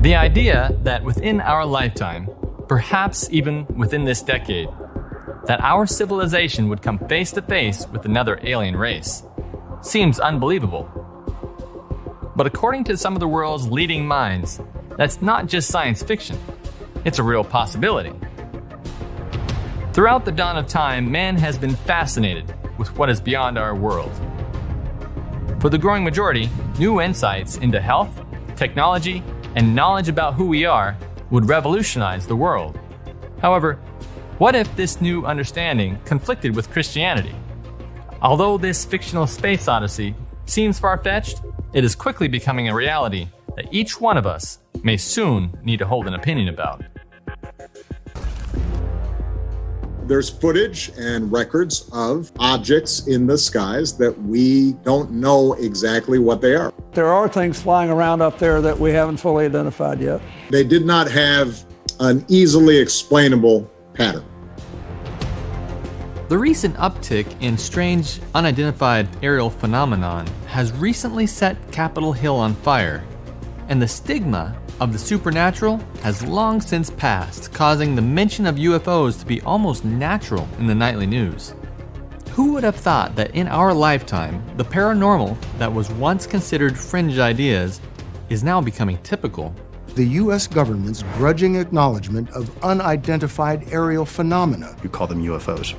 The idea that within our lifetime, perhaps even within this decade, that our civilization would come face to face with another alien race seems unbelievable. But according to some of the world's leading minds, that's not just science fiction, it's a real possibility. Throughout the dawn of time, man has been fascinated with what is beyond our world. For the growing majority, new insights into health, technology, and knowledge about who we are would revolutionize the world. However, what if this new understanding conflicted with Christianity? Although this fictional space odyssey seems far-fetched, it is quickly becoming a reality that each one of us may soon need to hold an opinion about. There's footage and records of objects in the skies that we don't know exactly what they are. There are things flying around up there that we haven't fully identified yet. They did not have an easily explainable pattern. The recent uptick in strange, unidentified aerial phenomenon has recently set Capitol Hill on fire, and the stigma of the supernatural has long since passed, causing the mention of UFOs to be almost natural in the nightly news. Who would have thought that in our lifetime, the paranormal that was once considered fringe ideas is now becoming typical? The U.S. government's grudging acknowledgement of unidentified aerial phenomena. You call them UFOs.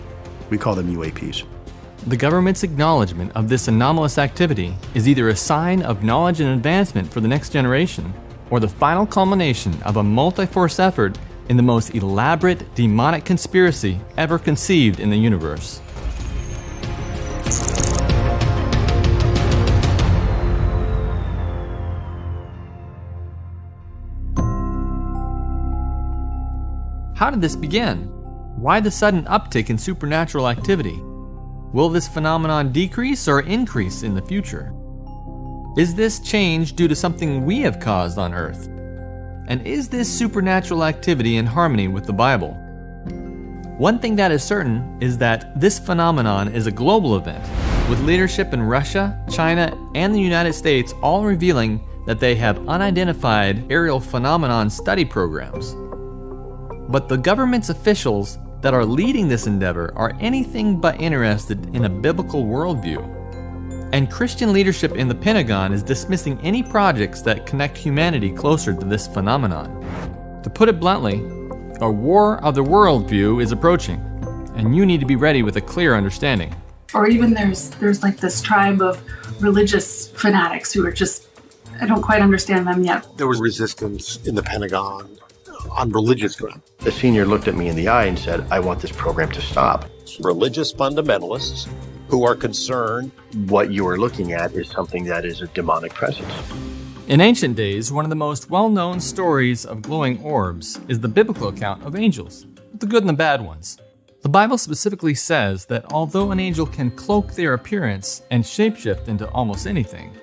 We call them UAPs. The government's acknowledgement of this anomalous activity is either a sign of knowledge and advancement for the next generation, or the final culmination of a multi-force effort in the most elaborate demonic conspiracy ever conceived in the universe. How did this begin? Why the sudden uptick in supernatural activity? Will this phenomenon decrease or increase in the future? Is this change due to something we have caused on Earth? And is this supernatural activity in harmony with the Bible? One thing that is certain is that this phenomenon is a global event, with leadership in Russia, China, and the United States all revealing that they have unidentified aerial phenomenon study programs. But the government's officials that are leading this endeavor are anything but interested in a biblical worldview. And Christian leadership in the Pentagon is dismissing any projects that connect humanity closer to this phenomenon. To put it bluntly, a war of the worldview is approaching, and you need to be ready with a clear understanding. Or even there's like this tribe of religious fanatics who are just, I don't quite understand them yet. There was resistance in the Pentagon on religious grounds. The senior looked at me in the eye and said, I want this program to stop. Religious fundamentalists who are concerned. What you are looking at is something that is a demonic presence. In ancient days, one of the most well-known stories of glowing orbs is the biblical account of angels, the good and the bad ones. The Bible specifically says that although an angel can cloak their appearance and shapeshift into almost anything,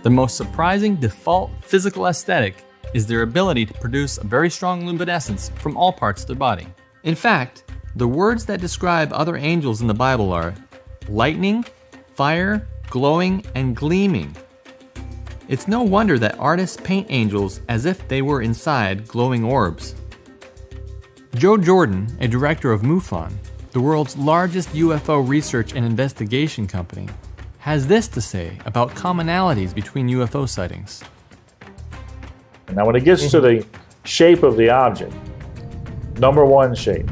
the most surprising default physical aesthetic is their ability to produce a very strong luminescence from all parts of their body. In fact, the words that describe other angels in the Bible are lightning, fire, glowing, and gleaming. It's no wonder that artists paint angels as if they were inside glowing orbs. Joe Jordan, a director of MUFON, the world's largest UFO research and investigation company, has this to say about commonalities between UFO sightings. Now, when it gets to the shape of the object, number one shape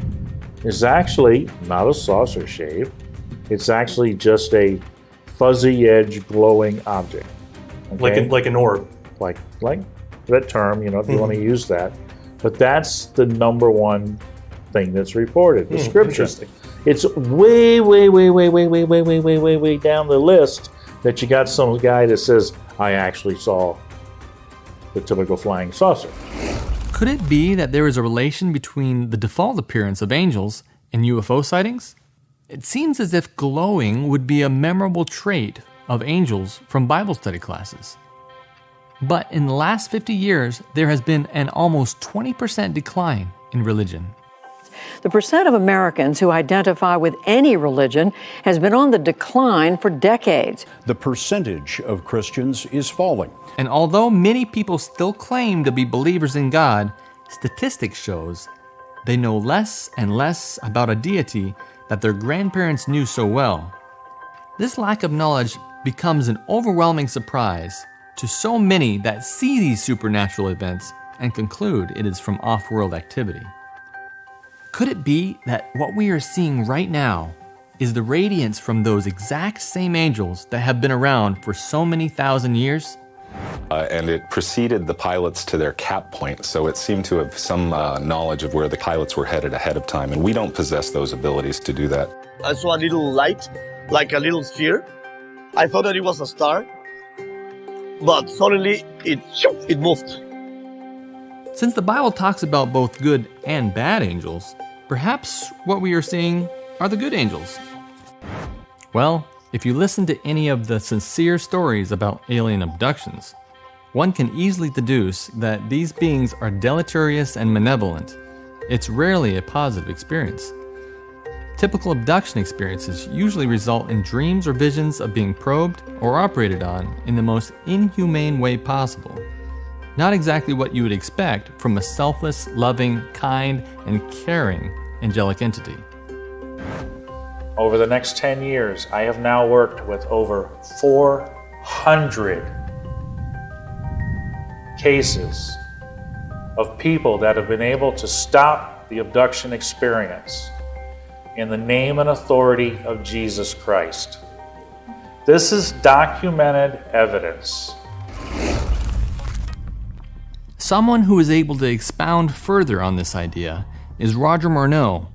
is actually not a saucer shape. It's actually just a fuzzy edge glowing object. Okay? Like an orb. Like that term, if you want to use that. But that's the number one thing that's reported. The scripture. It's way down the list that you got some guy that says, I actually saw the typical flying saucer. Could it be that there is a relation between the default appearance of angels and UFO sightings? It seems as if glowing would be a memorable trait of angels from Bible study classes. But in the last 50 years, there has been an almost 20% decline in religion. The percent of Americans who identify with any religion has been on the decline for decades. The percentage of Christians is falling. And although many people still claim to be believers in God, statistics shows they know less and less about a deity that their grandparents knew so well. This lack of knowledge becomes an overwhelming surprise to so many that see these supernatural events and conclude it is from off-world activity. Could it be that what we are seeing right now is the radiance from those exact same angels that have been around for so many thousand years? And it preceded the pilots to their cap point, so it seemed to have some knowledge of where the pilots were headed ahead of time, and we don't possess those abilities to do that. I saw a little light, like a little sphere. I thought that it was a star, but suddenly it moved. Since the Bible talks about both good and bad angels, perhaps what we are seeing are the good angels. Well, if you listen to any of the sincere stories about alien abductions, one can easily deduce that these beings are deleterious and malevolent. It's rarely a positive experience. Typical abduction experiences usually result in dreams or visions of being probed or operated on in the most inhumane way possible. Not exactly what you would expect from a selfless, loving, kind, and caring angelic entity. Over the next 10 years, I have now worked with over 400 cases of people that have been able to stop the abduction experience in the name and authority of Jesus Christ. This is documented evidence. Someone who is able to expound further on this idea is Roger Morneau.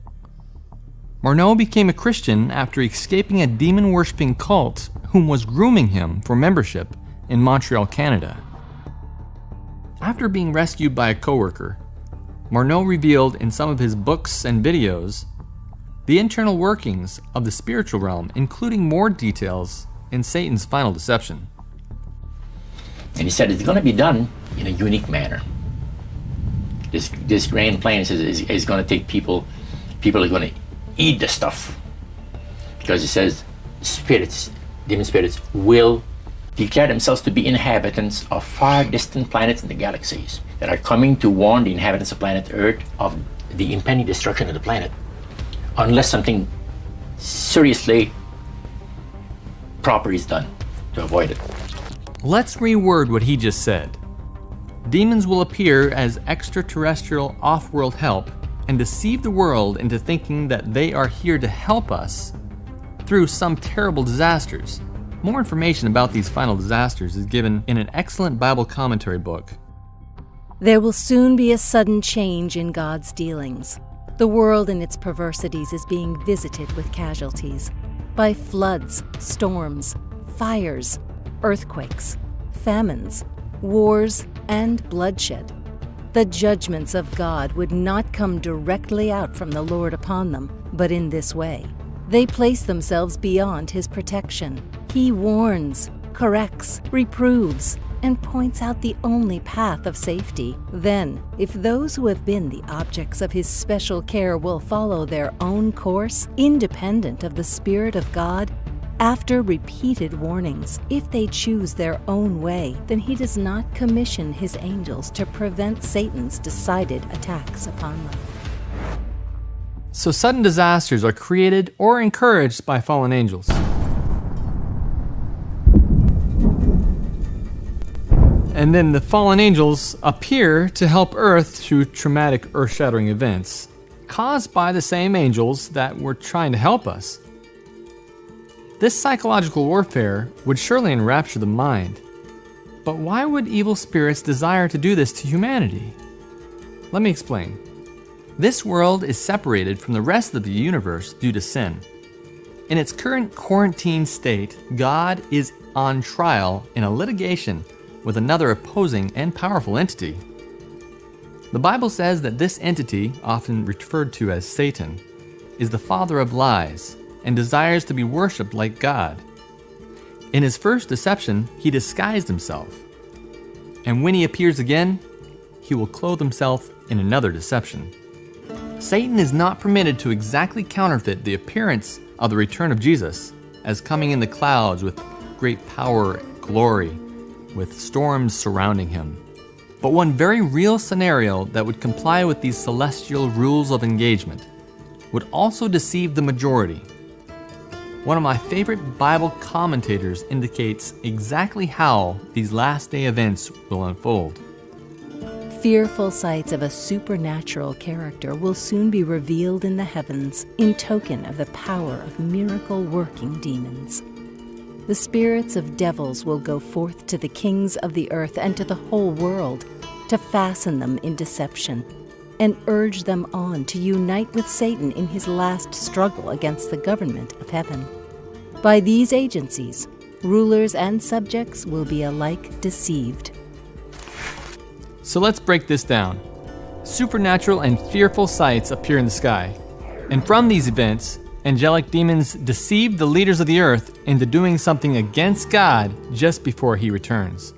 Morneau became a Christian after escaping a demon-worshipping cult whom was grooming him for membership in Montreal, Canada. After being rescued by a coworker, Morneau revealed in some of his books and videos the internal workings of the spiritual realm, including more details in Satan's final deception. And he said it's going to be done in a unique manner. This grand plan is going to take people are going to eat the stuff. Because it says spirits, demon spirits, will declare themselves to be inhabitants of far distant planets in the galaxies that are coming to warn the inhabitants of planet Earth of the impending destruction of the planet, unless something seriously proper is done to avoid it. Let's reword what he just said. Demons will appear as extraterrestrial off-world help and deceive the world into thinking that they are here to help us through some terrible disasters. More information about these final disasters is given in an excellent Bible commentary book. There will soon be a sudden change in God's dealings. The world in its perversities is being visited with casualties by floods, storms, fires, earthquakes, famines, wars, and bloodshed. The judgments of God would not come directly out from the Lord upon them, but in this way. They place themselves beyond His protection. He warns, corrects, reproves, and points out the only path of safety. Then, if those who have been the objects of His special care will follow their own course, independent of the Spirit of God, after repeated warnings, if they choose their own way, then He does not commission His angels to prevent Satan's decided attacks upon them. So sudden disasters are created or encouraged by fallen angels. And then the fallen angels appear to help Earth through traumatic earth-shattering events, caused by the same angels that were trying to help us. This psychological warfare would surely enrapture the mind. But why would evil spirits desire to do this to humanity? Let me explain. This world is separated from the rest of the universe due to sin. In its current quarantine state, God is on trial in a litigation with another opposing and powerful entity. The Bible says that this entity, often referred to as Satan, is the father of lies and desires to be worshipped like God. In his first deception, he disguised himself. And when he appears again, he will clothe himself in another deception. Satan is not permitted to exactly counterfeit the appearance of the return of Jesus as coming in the clouds with great power and glory, with storms surrounding him. But one very real scenario that would comply with these celestial rules of engagement would also deceive the majority. One of my favorite Bible commentators indicates exactly how these last day events will unfold. Fearful sights of a supernatural character will soon be revealed in the heavens in token of the power of miracle-working demons. The spirits of devils will go forth to the kings of the earth and to the whole world to fasten them in deception and urge them on to unite with Satan in his last struggle against the government of heaven. By these agencies, rulers and subjects will be alike deceived. So let's break this down. Supernatural and fearful sights appear in the sky. And from these events, angelic demons deceive the leaders of the earth into doing something against God just before he returns.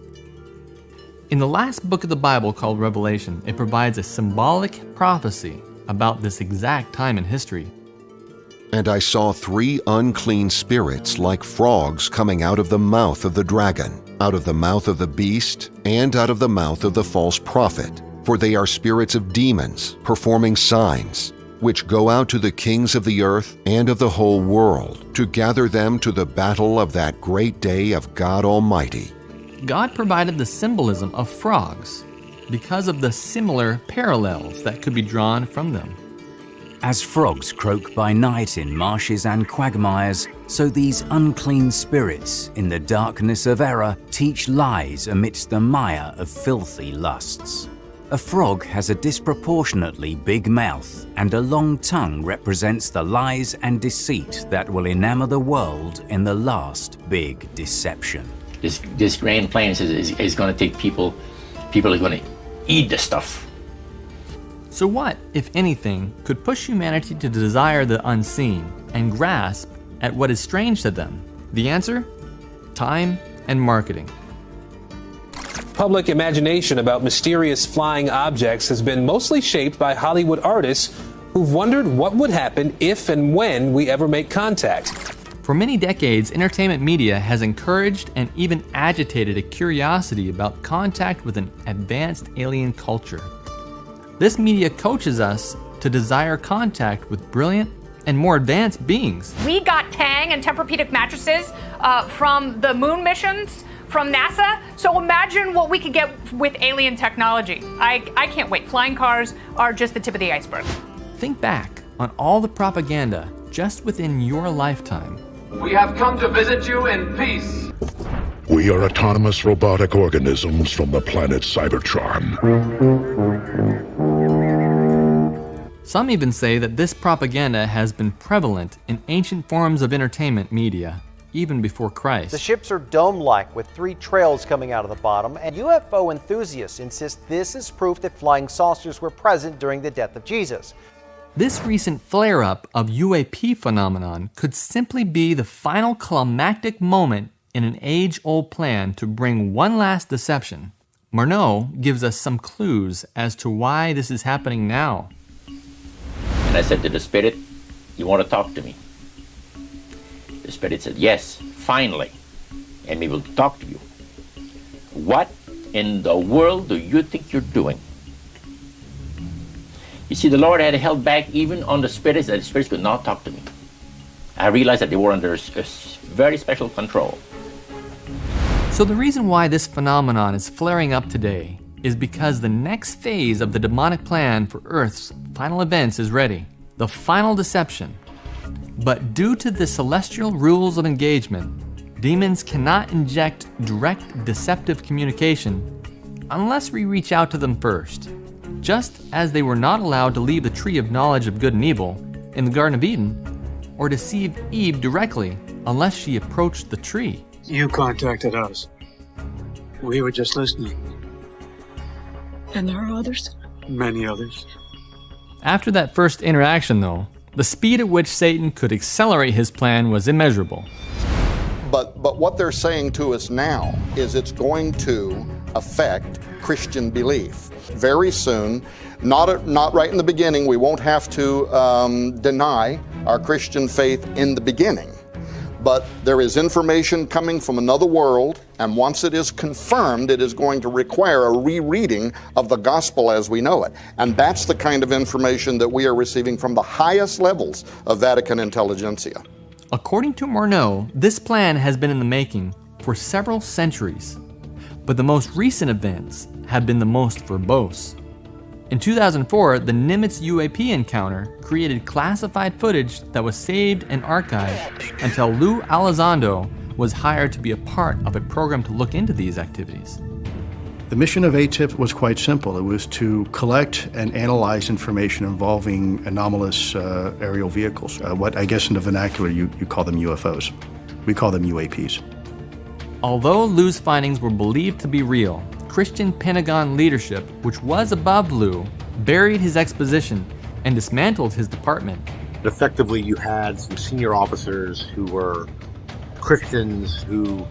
In the last book of the Bible called Revelation, it provides a symbolic prophecy about this exact time in history. And I saw 3 unclean spirits like frogs coming out of the mouth of the dragon, out of the mouth of the beast, and out of the mouth of the false prophet. For they are spirits of demons, performing signs, which go out to the kings of the earth and of the whole world, to gather them to the battle of that great day of God Almighty. God provided the symbolism of frogs because of the similar parallels that could be drawn from them. As frogs croak by night in marshes and quagmires, so these unclean spirits in the darkness of error teach lies amidst the mire of filthy lusts. A frog has a disproportionately big mouth, and a long tongue represents the lies and deceit that will enamor the world in the last big deception. This grand plan is going to take people are going to eat the stuff. So what, if anything, could push humanity to desire the unseen and grasp at what is strange to them? The answer? Time and marketing. Public imagination about mysterious flying objects has been mostly shaped by Hollywood artists who've wondered what would happen if and when we ever make contact. For many decades, entertainment media has encouraged and even agitated a curiosity about contact with an advanced alien culture. This media coaches us to desire contact with brilliant and more advanced beings. We got Tang and Tempur-Pedic mattresses from the moon missions from NASA. So imagine what we could get with alien technology. I can't wait. Flying cars are just the tip of the iceberg. Think back on all the propaganda just within your lifetime. We have come to visit you in peace. We are autonomous robotic organisms from the planet Cybertron. Some even say that this propaganda has been prevalent in ancient forms of entertainment media, even before Christ. The ships are dome-like with 3 trails coming out of the bottom, and UFO enthusiasts insist this is proof that flying saucers were present during the death of Jesus. This recent flare-up of UAP phenomenon could simply be the final climactic moment in an age-old plan to bring one last deception. Morneau gives us some clues as to why this is happening now. And I said to the spirit, you want to talk to me? The spirit said, yes, finally, and we will talk to you. What in the world do you think you're doing? You see, the Lord had held back even on the spirits, that the spirits could not talk to me. I realized that they were under a very special control. So the reason why this phenomenon is flaring up today is because the next phase of the demonic plan for Earth's final events is ready, the final deception. But due to the celestial rules of engagement, demons cannot inject direct deceptive communication unless we reach out to them first, just as they were not allowed to leave the tree of knowledge of good and evil in the Garden of Eden or deceive Eve directly unless she approached the tree. You contacted us. We were just listening. And there are others? Many others. After that first interaction, though, the speed at which Satan could accelerate his plan was immeasurable. But what they're saying to us now is it's going to affect Christian belief. Very soon, not right in the beginning, we won't have to deny our Christian faith in the beginning. But there is information coming from another world, and once it is confirmed, it is going to require a rereading of the gospel as we know it. And that's the kind of information that we are receiving from the highest levels of Vatican intelligentsia. According to Morneau, this plan has been in the making for several centuries, but the most recent events have been the most verbose. In 2004, the Nimitz UAP encounter created classified footage that was saved and archived until Lou Elizondo was hired to be a part of a program to look into these activities. The mission of ATIP was quite simple. It was to collect and analyze information involving anomalous aerial vehicles. What I guess in the vernacular you call them UFOs. We call them UAPs. Although Lou's findings were believed to be real, Christian Pentagon leadership, which was above Lou, buried his exposition and dismantled his department. Effectively, you had some senior officers who were Christians who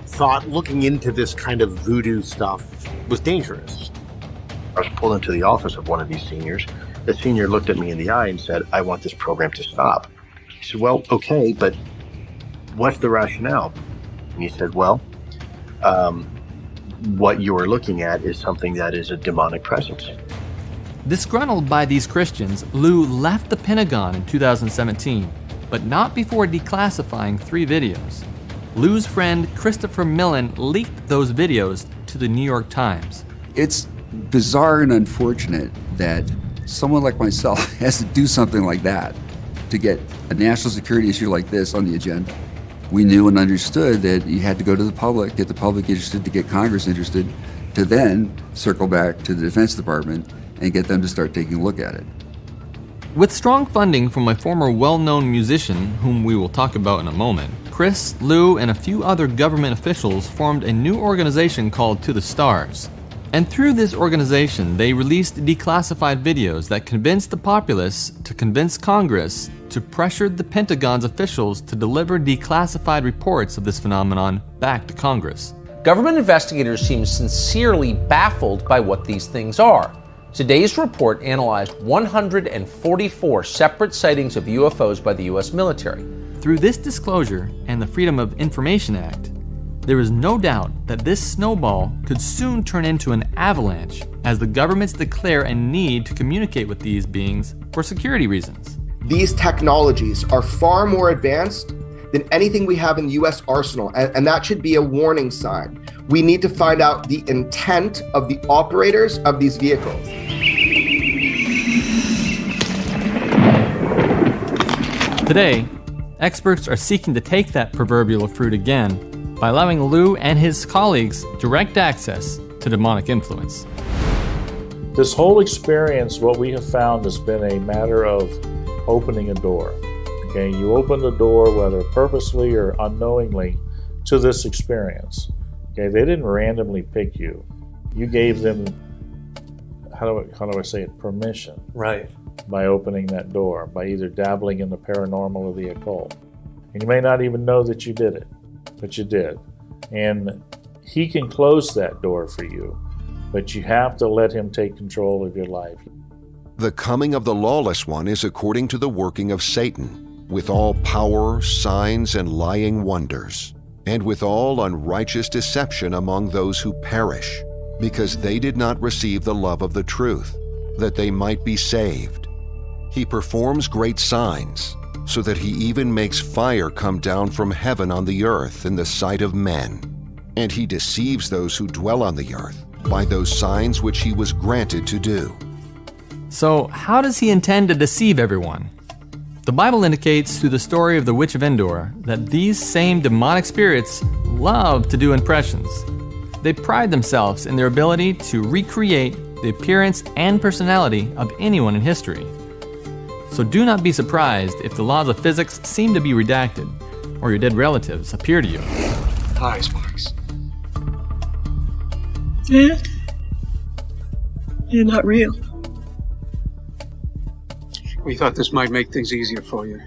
thought looking into this kind of voodoo stuff was dangerous. I was pulled into the office of one of these seniors. The senior looked at me in the eye and said, "I want this program to stop." He said, "Well, okay, but what's the rationale?" And he said, "Well, what you are looking at is something that is a demonic presence." Disgruntled by these Christians, Lou left the Pentagon in 2017, but not before declassifying 3 videos. Lou's friend Christopher Millen leaked those videos to the New York Times. It's bizarre and unfortunate that someone like myself has to do something like that to get a national security issue like this on the agenda. We knew and understood that you had to go to the public, get the public interested, to get Congress interested, to then circle back to the Defense Department and get them to start taking a look at it. With strong funding from a former well-known musician, whom we will talk about in a moment, Chris, Lou, and a few other government officials formed a new organization called To the Stars. And through this organization, they released declassified videos that convinced the populace to convince Congress to pressure the Pentagon's officials to deliver declassified reports of this phenomenon back to Congress. Government investigators seem sincerely baffled by what these things are. Today's report analyzed 144 separate sightings of UFOs by the U.S. military. Through this disclosure and the Freedom of Information Act, there is no doubt that this snowball could soon turn into an avalanche as the governments declare a need to communicate with these beings for security reasons. These technologies are far more advanced than anything we have in the U.S. arsenal, and that should be a warning sign. We need to find out the intent of the operators of these vehicles. Today, experts are seeking to take that proverbial fruit again by allowing Lou and his colleagues direct access to demonic influence. This whole experience, what we have found, has been a matter of opening a door. Okay, you open the door, whether purposely or unknowingly, to this experience. Okay, they didn't randomly pick you. You gave them, how do I say it, permission. Right. By opening that door, by either dabbling in the paranormal or the occult. And you may not even know that you did it, but you did. And he can close that door for you, but you have to let him take control of your life. The coming of the lawless one is according to the working of Satan, with all power, signs, and lying wonders, and with all unrighteous deception among those who perish, because they did not receive the love of the truth, that they might be saved. He performs great signs, so that he even makes fire come down from heaven on the earth in the sight of men. And he deceives those who dwell on the earth by those signs which he was granted to do. So, how does he intend to deceive everyone? The Bible indicates through the story of the Witch of Endor that these same demonic spirits love to do impressions. They pride themselves in their ability to recreate the appearance and personality of anyone in history. So do not be surprised if the laws of physics seem to be redacted, or your dead relatives appear to you. Hi, Sparks. Dad? You're not real. We thought this might make things easier for you.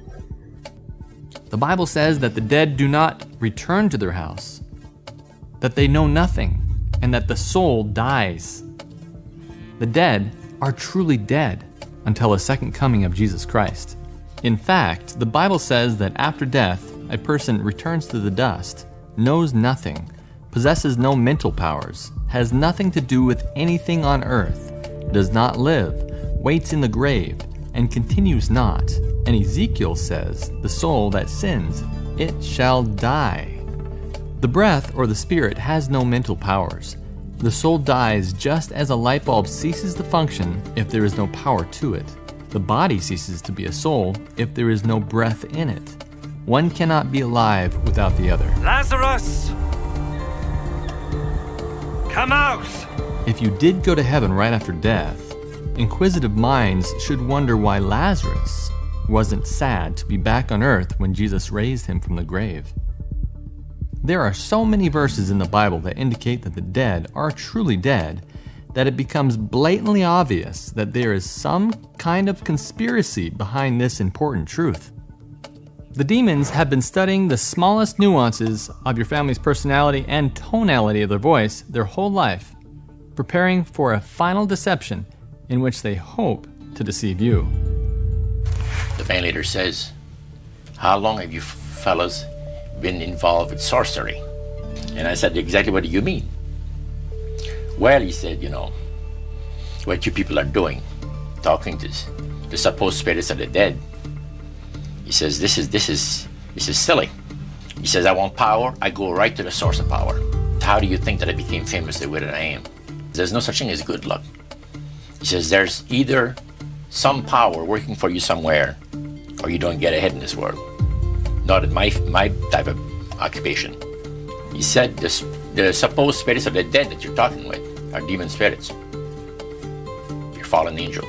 The Bible says that the dead do not return to their house, that they know nothing, and that the soul dies. The dead are truly dead until the second coming of Jesus Christ. In fact, the Bible says that after death, a person returns to the dust, knows nothing, possesses no mental powers, has nothing to do with anything on earth, does not live, waits in the grave, and continues not. And Ezekiel says, the soul that sins, it shall die. The breath or the spirit has no mental powers. The soul dies just as a light bulb ceases to function if there is no power to it. The body ceases to be a soul if there is no breath in it. One cannot be alive without the other. Lazarus! Come out! If you did go to heaven right after death, inquisitive minds should wonder why Lazarus wasn't sad to be back on earth when Jesus raised him from the grave. There are so many verses in the Bible that indicate that the dead are truly dead that it becomes blatantly obvious that there is some kind of conspiracy behind this important truth. The demons have been studying the smallest nuances of your family's personality and tonality of their voice their whole life, preparing for a final deception in which they hope to deceive you. The band leader says, "How long have you fellas been involved with sorcery?" And I said, "Exactly what do you mean?" "Well," he said, what you people are doing, talking to the supposed spirits of the dead. He says, this is silly. He says, "I want power, I go right to the source of power. How do you think that I became famous the way that I am? There's no such thing as good luck." He says, "There's either some power working for you somewhere, or you don't get ahead in this world. Not in my type of occupation." He said, the supposed spirits of the dead that you're talking with are demon spirits. They're fallen angels.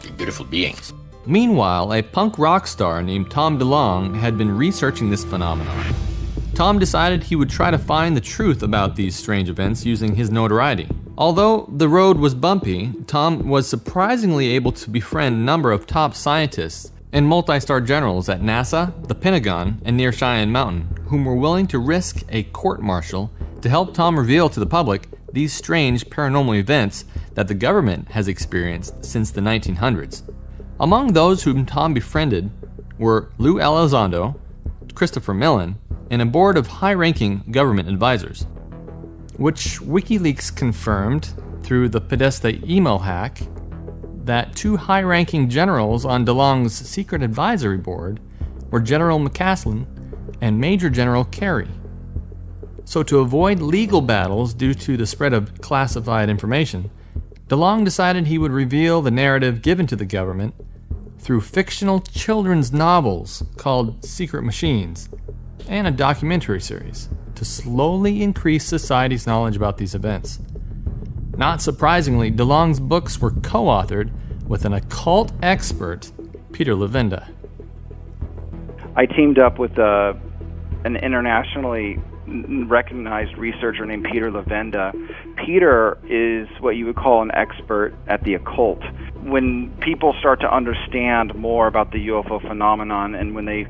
They're beautiful beings. Meanwhile, a punk rock star named Tom DeLonge had been researching this phenomenon. Tom decided he would try to find the truth about these strange events using his notoriety. Although the road was bumpy, Tom was surprisingly able to befriend a number of top scientists and multi-star generals at NASA, the Pentagon, and near Cheyenne Mountain, whom were willing to risk a court-martial to help Tom reveal to the public these strange paranormal events that the government has experienced since the 1900s. Among those whom Tom befriended were Lou Elizondo, Christopher Millen, and a board of high-ranking government advisors, which WikiLeaks confirmed through the Podesta email hack that two high-ranking generals on DeLonge's secret advisory board were General McCaslin and Major General Carey. So to avoid legal battles due to the spread of classified information, DeLonge decided he would reveal the narrative given to the government through fictional children's novels called Secret Machines and a documentary series to slowly increase society's knowledge about these events. Not surprisingly, DeLonge's books were co-authored with an occult expert, Peter Levenda. I teamed up with an internationally recognized researcher named Peter Levenda. Peter is what you would call an expert at the occult. When people start to understand more about the UFO phenomenon and when they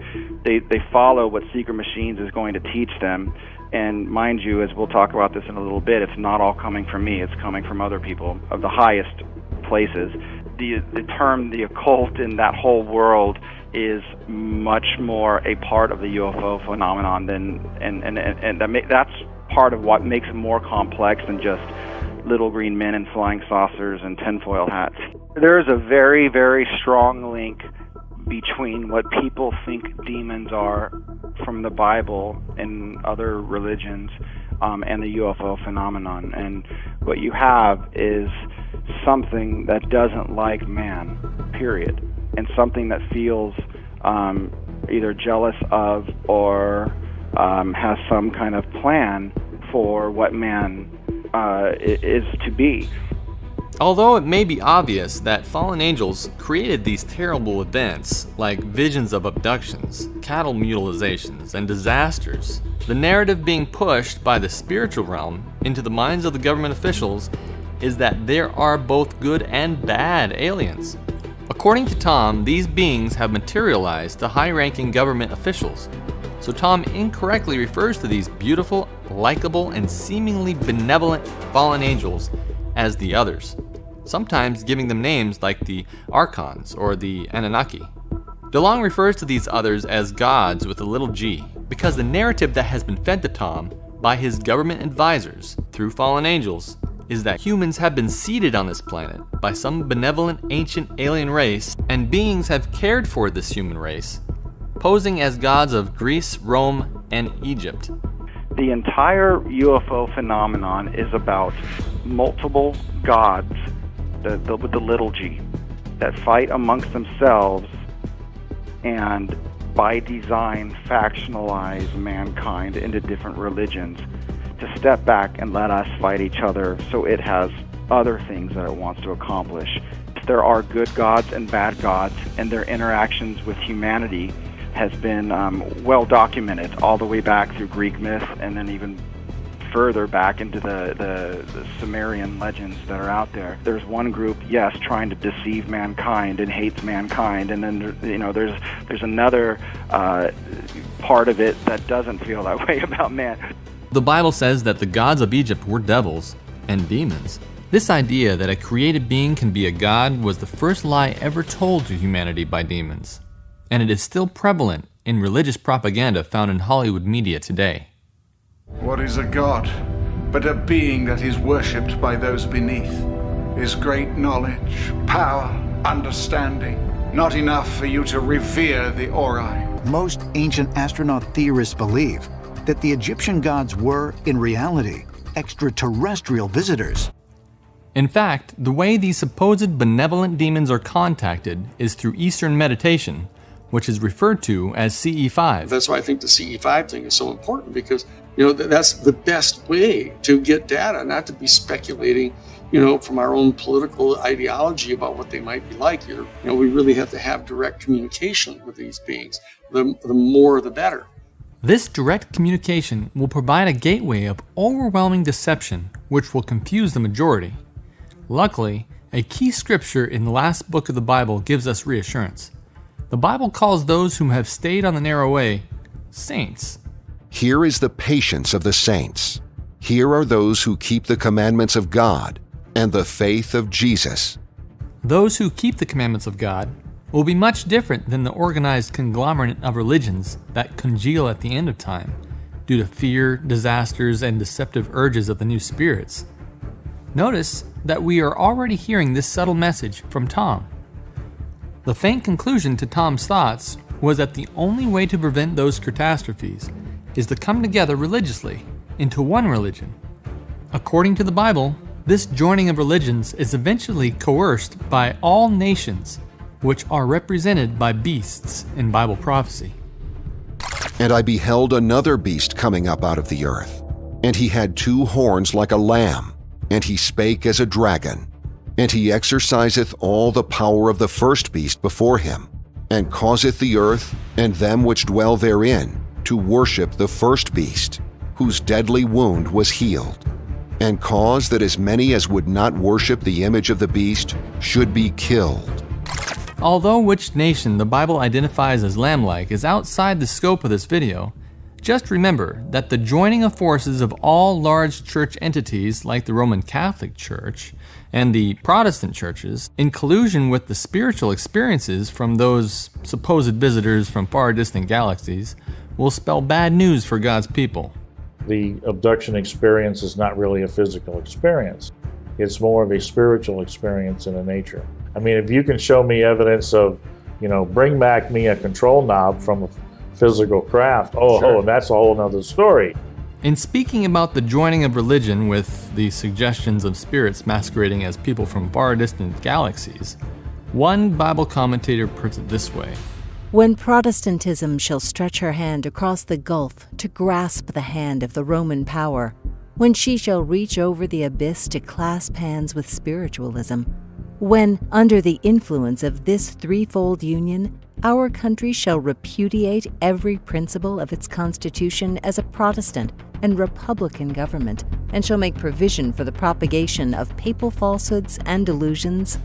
follow what Secret Machines is going to teach them, and mind you, as we'll talk about this in a little bit, it's not all coming from me, it's coming from other people of the highest places. The term the occult in that whole world is much more a part of the UFO phenomenon that's part of what makes it more complex than just little green men and flying saucers and tinfoil hats. There is a very, very strong link between what people think demons are from the Bible and other religions and the UFO phenomenon. And what you have is something that doesn't like man, period, and something that feels either jealous of or has some kind of plan for what man is to be. Although it may be obvious that fallen angels created these terrible events like visions of abductions, cattle mutilations, and disasters, the narrative being pushed by the spiritual realm into the minds of the government officials is that there are both good and bad aliens. According to Tom, these beings have materialized to high-ranking government officials. So Tom incorrectly refers to these beautiful, likable, and seemingly benevolent fallen angels as the others, sometimes giving them names like the Archons or the Anunnaki. DeLong refers to these others as gods with a little g, because the narrative that has been fed to Tom by his government advisors through fallen angels is that humans have been seeded on this planet by some benevolent ancient alien race, and beings have cared for this human race, posing as gods of Greece, Rome, and Egypt. The entire UFO phenomenon is about multiple gods, with the little g, that fight amongst themselves and by design factionalize mankind into different religions to step back and let us fight each other so it has other things that it wants to accomplish. There are good gods and bad gods, and their interactions with humanity has been well documented all the way back through Greek myth and then even further back into the Sumerian legends that are out there. There's one group, yes, trying to deceive mankind and hates mankind, and then there's another part of it that doesn't feel that way about man. The Bible says that the gods of Egypt were devils and demons. This idea that a created being can be a god was the first lie ever told to humanity by demons, and it is still prevalent in religious propaganda found in Hollywood media today. What is a god but a being that is worshipped by those beneath? Is great knowledge, power, understanding not enough for you to revere the Ori? Most ancient astronaut theorists believe that the Egyptian gods were, in reality, extraterrestrial visitors. In fact, the way these supposed benevolent demons are contacted is through Eastern meditation, which is referred to as CE5. That's why I think the CE5 thing is so important, because that's the best way to get data, not to be speculating, from our own political ideology about what they might be like. We really have to have direct communication with these beings. The more, the better. This direct communication will provide a gateway of overwhelming deception, which will confuse the majority. Luckily, a key scripture in the last book of the Bible gives us reassurance. The Bible calls those whom have stayed on the narrow way saints. Here is the patience of the saints. Here are those who keep the commandments of God and the faith of Jesus. Those who keep the commandments of God will be much different than the organized conglomerate of religions that congeal at the end of time due to fear, disasters, and deceptive urges of the new spirits. Notice that we are already hearing this subtle message from Tom. The faint conclusion to Tom's thoughts was that the only way to prevent those catastrophes is to come together religiously into one religion. According to the Bible, this joining of religions is eventually coerced by all nations, which are represented by beasts in Bible prophecy. And I beheld another beast coming up out of the earth, and he had 2 horns like a lamb, and he spake as a dragon, and he exerciseth all the power of the first beast before him, and causeth the earth and them which dwell therein to worship the first beast, whose deadly wound was healed, and caused that as many as would not worship the image of the beast should be killed. Although which nation the Bible identifies as lamb-like is outside the scope of this video, just remember that the joining of forces of all large church entities like the Roman Catholic Church and the Protestant churches, in collusion with the spiritual experiences from those supposed visitors from far distant galaxies, will spell bad news for God's people. The abduction experience is not really a physical experience. It's more of a spiritual experience in a nature. I mean, if you can show me evidence of, bring back me a control knob from a physical craft, that's a whole nother story. In speaking about the joining of religion with the suggestions of spirits masquerading as people from far distant galaxies, one Bible commentator puts it this way. When Protestantism shall stretch her hand across the gulf to grasp the hand of the Roman power, when she shall reach over the abyss to clasp hands with spiritualism, when, under the influence of this threefold union, our country shall repudiate every principle of its constitution as a Protestant and Republican government, and shall make provision for the propagation of papal falsehoods and delusions,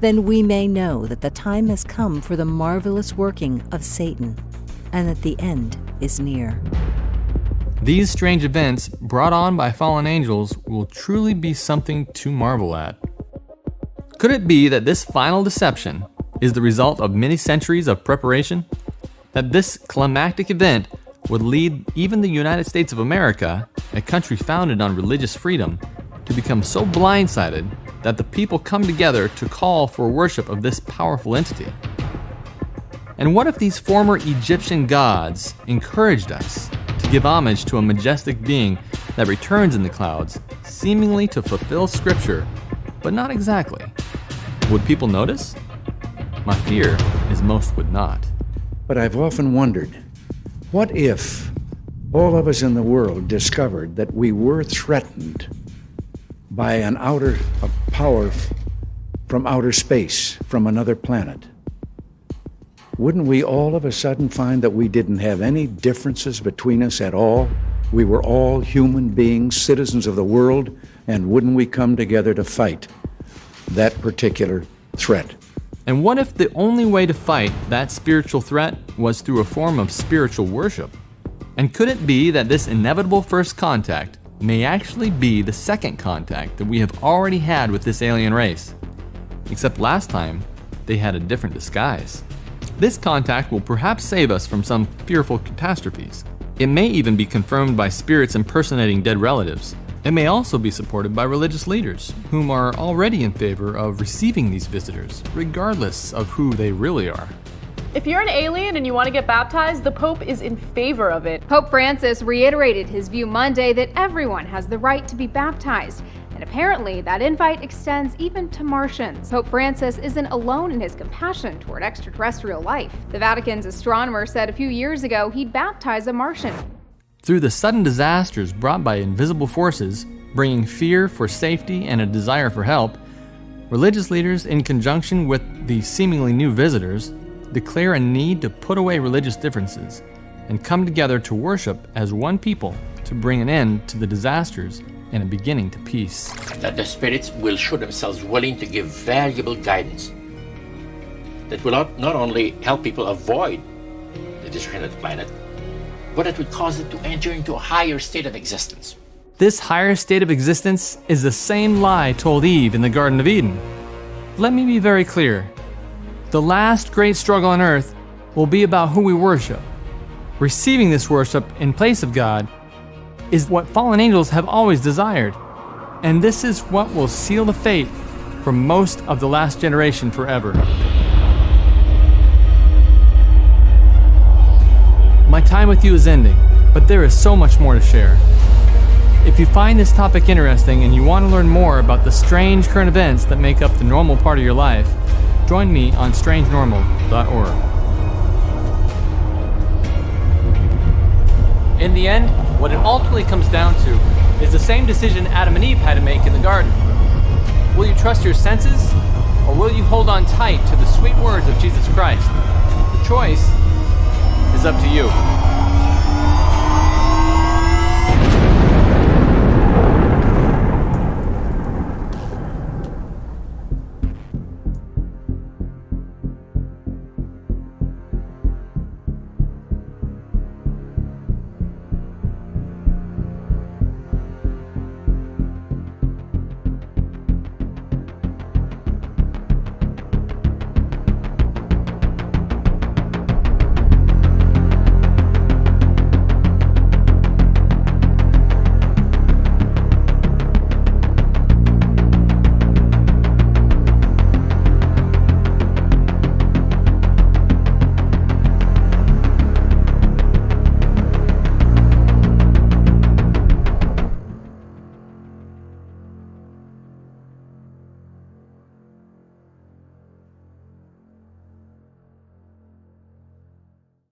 then we may know that the time has come for the marvelous working of Satan, and that the end is near. these strange events brought on by fallen angels will truly be something to marvel at. Could it be that this final deception is the result of many centuries of preparation? That this climactic event would lead even the United States of America, a country founded on religious freedom, to become so blindsided that the people come together to call for worship of this powerful entity? And what if these former Egyptian gods encouraged us to give homage to a majestic being that returns in the clouds, seemingly to fulfill Scripture, but not exactly? Would people notice? My fear is most would not. But I've often wondered, what if all of us in the world discovered that we were threatened by a power from outer space, from another planet? Wouldn't we all of a sudden find that we didn't have any differences between us at all? We were all human beings, citizens of the world, and wouldn't we come together to fight that particular threat? And what if the only way to fight that spiritual threat was through a form of spiritual worship? And could it be that this inevitable first contact may actually be the second contact that we have already had with this alien race? Except last time, they had a different disguise. This contact will perhaps save us from some fearful catastrophes. It may even be confirmed by spirits impersonating dead relatives. It may also be supported by religious leaders, whom are already in favor of receiving these visitors, regardless of who they really are. If you're an alien and you want to get baptized, the Pope is in favor of it. Pope Francis reiterated his view Monday that everyone has the right to be baptized. And apparently, that invite extends even to Martians. Pope Francis isn't alone in his compassion toward extraterrestrial life. The Vatican's astronomer said a few years ago he'd baptize a Martian. Through the sudden disasters brought by invisible forces, bringing fear for safety and a desire for help, religious leaders, in conjunction with the seemingly new visitors, declare a need to put away religious differences and come together to worship as one people to bring an end to the disasters and a beginning to peace. That the spirits will show themselves willing to give valuable guidance that will not only help people avoid the destruction of the planet, but it would cause it to enter into a higher state of existence. This higher state of existence is the same lie told Eve in the Garden of Eden. Let me be very clear. The last great struggle on earth will be about who we worship. Receiving this worship in place of God is what fallen angels have always desired. And this is what will seal the fate for most of the last generation forever. My time with you is ending, but there is so much more to share. If you find this topic interesting and you want to learn more about the strange current events that make up the normal part of your life, join me on strangenormal.org. In the end, what it ultimately comes down to is the same decision Adam and Eve had to make in the garden. Will you trust your senses, or will you hold on tight to the sweet words of Jesus Christ? The choice is up to you.